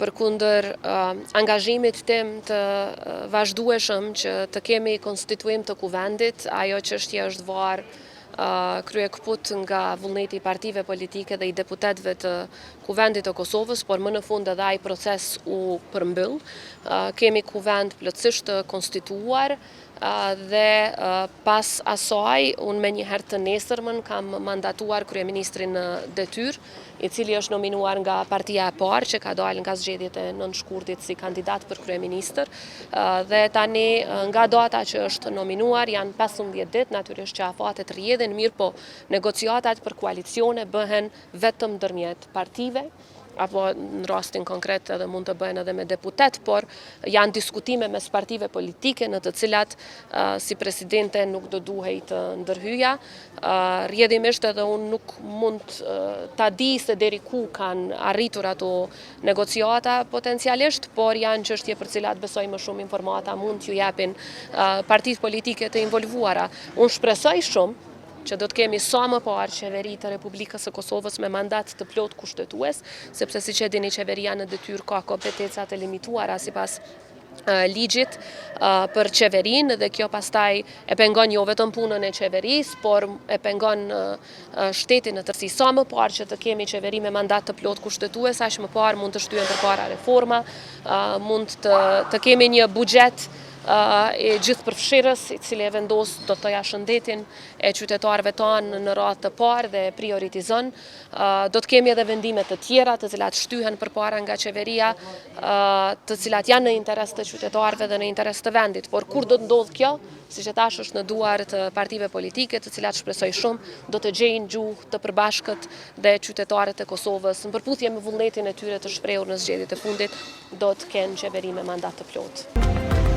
përkundër angazhimit tim të vazhdueshëm që të kemi konstituim të kuvendit, ajo çështje është varë kryekput nga vullneti i partive politike dhe i deputetëve të kuvendit të Kosovës, por më në fund edhe ai proces u përmbyll. Kemi kuvend plotësisht të konstituar dhe pas asaj, unë me njëherë të nesërmën kam mandatuar kryeministrin në detyrë, i cili është nominuar nga partia e parë që ka dalë nga zgjedhjet e nënshkurtit si kandidat për kryeministër, dhe tani nga data që është nominuar janë 15 ditë, natyrisht që afatet rrjedhin, mirë po negociatat për koalicione bëhen vetëm ndërmjet partive, apo në rastin konkret edhe mund të bëhen edhe me deputet, por janë diskutime mes partive politike në të cilat si presidente nuk do duhej të ndërhyja. Rrjedhimisht edhe unë nuk mund ta di se deri ku kanë arritur ato negociata potencialisht, por janë çështje për cilat besoj më shumë informata mund t'ju japin partitë politike të involvuara. Unë shpresoj shumë që do të kemi sa më parë qeveri të Republikës së Kosovës me mandat të plot kushtetues, sepse siç e dini qeveria në detyrë ka kompetencat e limituara sipas ligjit për qeverinë, dhe kjo pastaj e pengon jo vetëm punën e qeverisë, por e pengon shtetin në tërësi. Sa më parë që të kemi qeveri me mandat të plot kushtetues, aq më parë mund të shtyhen përpara reforma, mund të kemi një buxhet e gjithë përfshirës, i cili e vendos do të thoja shëndetin e qytetarëve tanë në radhë të parë dhe prioritizon. Do të kemi edhe vendime të tjera të cilat shtyhen përpara nga qeveria, të cilat janë në interes të qytetarëve dhe në interes të vendit. Por kur do të ndodhë kjo, siç e thash, është në duar të partive politike, të cilat shpresoj shumë do të gjejnë gjuhë të përbashkët dhe qytetarët e Kosovës, në përputhje me vullnetin e tyre të shprehur në zgjedhjet e fundit, do të kenë qeveri me mandat të plotë.